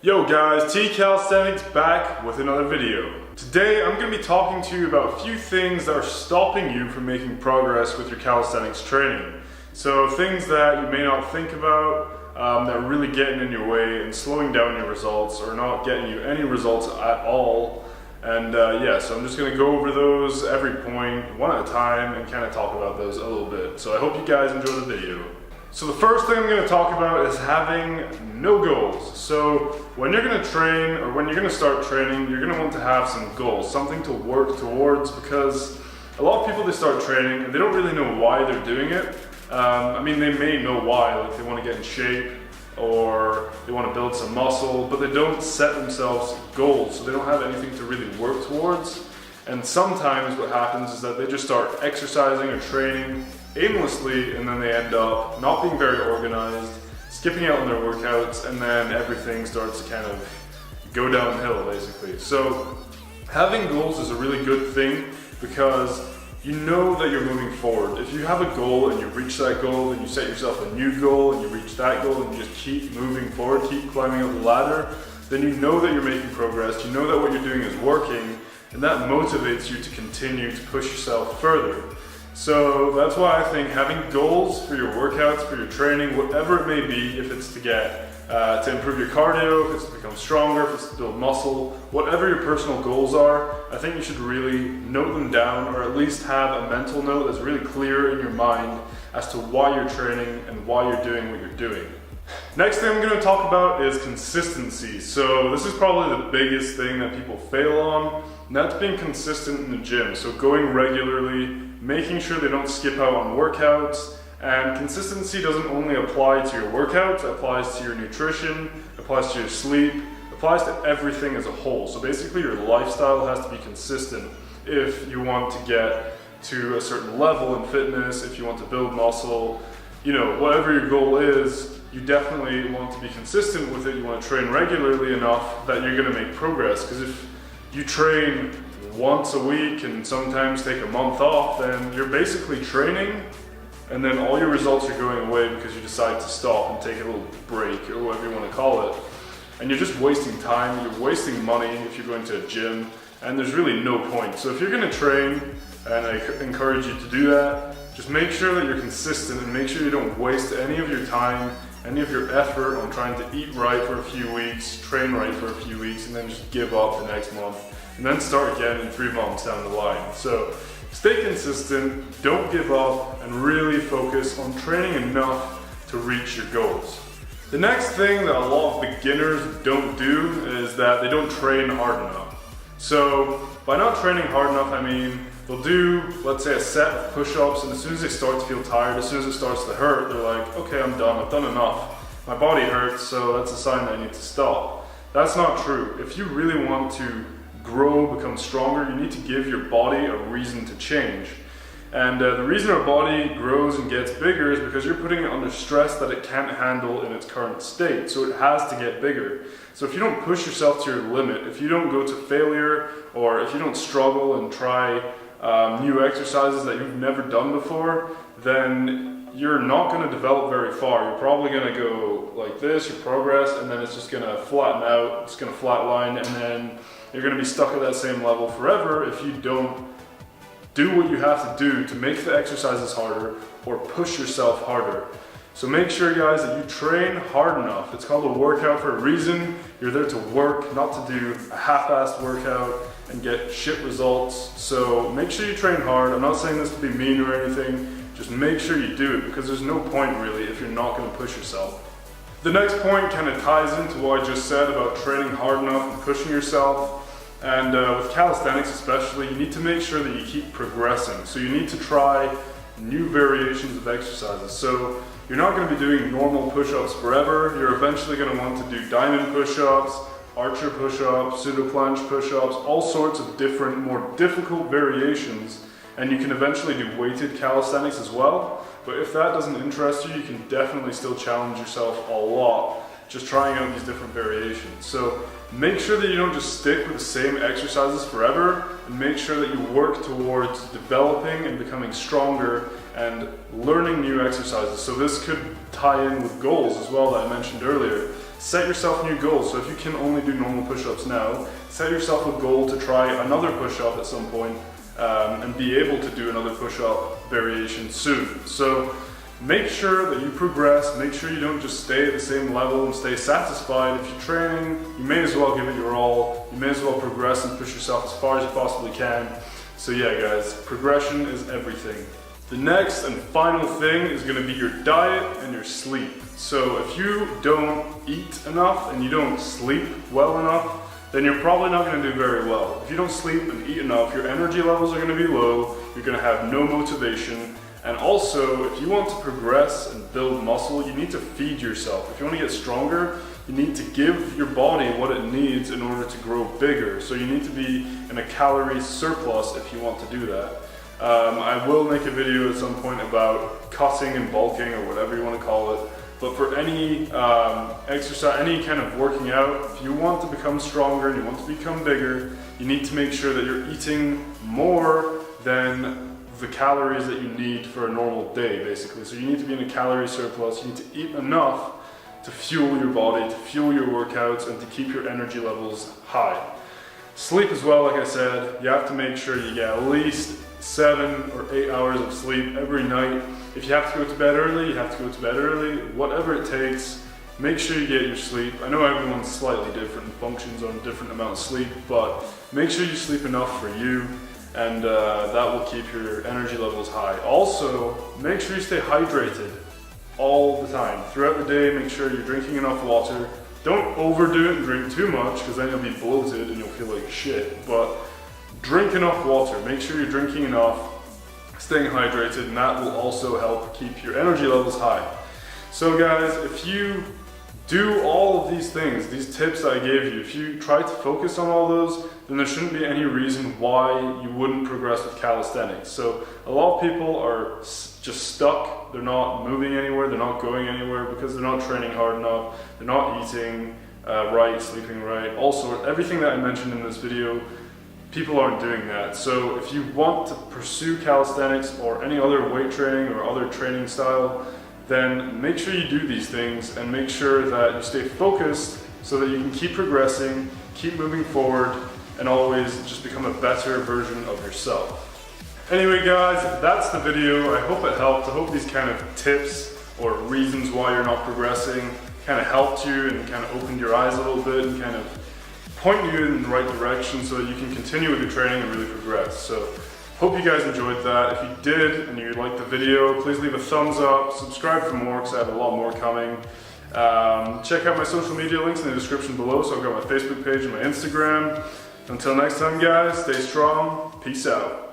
Yo guys, Calisthenics back with another video. Today I'm going to be talking to you about a few things that are stopping you from making progress with your calisthenics training. So things that you may not think about, that are really getting in your way and slowing down your results or not getting you any results at all. And so I'm just going to go over those every point one at a time and kind of talk about those a little bit. So I hope you guys enjoy the video. So the first thing I'm going to talk about is having no goals. So when you're going to train or when you're going to start training, you're going to want to have some goals, something to work towards, because a lot of people, they start training and they don't really know why they're doing it. They may know why, like they want to get in shape or they want to build some muscle, but they don't set themselves goals, so they don't have anything to really work towards. And sometimes what happens is that they just start exercising or training aimlessly, and then they end up not being very organized, skipping out on their workouts, and then everything starts to kind of go downhill basically. So having goals is a really good thing because you know that you're moving forward. If you have a goal and you reach that goal, then you set yourself a new goal and you reach that goal and you just keep moving forward, keep climbing up the ladder, then you know that you're making progress, you know that what you're doing is working, and that motivates you to continue to push yourself further. So that's why I think having goals for your workouts, for your training, whatever it may be, if it's to get to improve your cardio, if it's to become stronger, if it's to build muscle, whatever your personal goals are, I think you should really note them down, or at least have a mental note that's really clear in your mind as to why you're training and why you're doing what you're doing. Next thing I'm going to talk about is consistency. So this is probably the biggest thing that people fail on, and that's being consistent in the gym. So going regularly, making sure they don't skip out on workouts. And consistency doesn't only apply to your workouts, it applies to your nutrition, it applies to your sleep, it applies to everything as a whole. So basically your lifestyle has to be consistent if you want to get to a certain level in fitness, if you want to build muscle, whatever your goal is, you definitely want to be consistent with it. You want to train regularly enough that you're going to make progress. Because if you train once a week and sometimes take a month off, then you're basically training and then all your results are going away because you decide to stop and take a little break, or whatever you want to call it. And you're just wasting time, you're wasting money if you're going to a gym, and there's really no point. So if you're going to train, and I encourage you to do that, just make sure that you're consistent and make sure you don't waste any of your time, any of your effort on trying to eat right for a few weeks, train right for a few weeks, and then just give up the next month, and then start again in 3 months down the line. So stay consistent, don't give up, and really focus on training enough to reach your goals. The next thing that a lot of beginners don't do is that they don't train hard enough. So by not training hard enough, they'll do, let's say, a set of push-ups, and as soon as they start to feel tired, as soon as it starts to hurt, they're like, okay, I'm done, I've done enough. My body hurts, so that's a sign that I need to stop. That's not true. If you really want to grow, become stronger, you need to give your body a reason to change. And the reason our body grows and gets bigger is because you're putting it under stress that it can't handle in its current state. So it has to get bigger. So if you don't push yourself to your limit, if you don't go to failure, or if you don't struggle and try new exercises that you've never done before, then you're not going to develop very far. You're probably going to go like this, your progress, and then it's just going to flatten out, it's going to flatline, and then you're going to be stuck at that same level forever if you don't do what you have to do to make the exercises harder or push yourself harder. So make sure, guys, that you train hard enough. It's called a workout for a reason. You're there to work, not to do a half-assed workout and get shit results. So make sure you train hard. I'm not saying this to be mean or anything. Just make sure you do it, because there's no point really if you're not going to push yourself. The next point kind of ties into what I just said about training hard enough and pushing yourself. And with calisthenics especially, you need to make sure that you keep progressing. So you need to try new variations of exercises. So you're not going to be doing normal push-ups forever. You're eventually going to want to do diamond push-ups, archer push-ups, pseudo-plunge push-ups, all sorts of different, more difficult variations. And you can eventually do weighted calisthenics as well. But if that doesn't interest you, you can definitely still challenge yourself a lot just trying out these different variations. So make sure that you don't just stick with the same exercises forever, and make sure that you work towards developing and becoming stronger and learning new exercises. So this could tie in with goals as well that I mentioned earlier. set yourself new goals. So if you can only do normal push-ups now, set yourself a goal to try another push-up at some point, and be able to do another push-up variation soon. So make sure that you progress, make sure you don't just stay at the same level and stay satisfied. If you're training, you may as well give it your all, you may as well progress and push yourself as far as you possibly can. So yeah guys, progression is everything. The next and final thing is going to be your diet and your sleep. So if you don't eat enough and you don't sleep well enough, then you're probably not going to do very well. If you don't sleep and eat enough, your energy levels are going to be low, you're going to have no motivation, and also if you want to progress and build muscle, you need to feed yourself. If you want to get stronger, you need to give your body what it needs in order to grow bigger. So you need to be in a calorie surplus if you want to do that. I will make a video at some point about cutting and bulking or whatever you want to call it. But for any exercise, any kind of working out, if you want to become stronger and you want to become bigger, you need to make sure that you're eating more than the calories that you need for a normal day, basically. So you need to be in a calorie surplus, you need to eat enough to fuel your body, to fuel your workouts, and to keep your energy levels high. Sleep as well, like I said, you have to make sure you get at least 7 or 8 hours of sleep every night. If you have to go to bed early, you have to go to bed early. Whatever it takes, make sure you get your sleep. I know everyone's slightly different and functions on a different amount of sleep, but make sure you sleep enough for you, and that will keep your energy levels high. Also, make sure you stay hydrated all the time. Throughout the day, make sure you're drinking enough water. Don't overdo it and drink too much, because then you'll be bloated and you'll feel like shit. But drink enough water. Make sure you're drinking enough, staying hydrated, and that will also help keep your energy levels high. So guys, if you do all of these things, these tips I gave you, if you try to focus on all those, then there shouldn't be any reason why you wouldn't progress with calisthenics. So a lot of people are just stuck, they're not moving anywhere, they're not going anywhere because they're not training hard enough, they're not eating right, sleeping right, also everything that I mentioned in this video, people aren't doing that. So if you want to pursue calisthenics or any other weight training or other training style, then make sure you do these things and make sure that you stay focused so that you can keep progressing, keep moving forward, and always just become a better version of yourself. Anyway guys, that's the video. I hope it helped. I hope these kind of tips or reasons why you're not progressing kind of helped you and kind of opened your eyes a little bit and kind of point you in the right direction so that you can continue with your training and really progress. So hope you guys enjoyed that. If you did and you liked the video, please leave a thumbs up, subscribe for more because I have a lot more coming. Check out my social media links in the description below. So I've got my Facebook page and my Instagram. Until next time guys, stay strong, peace out.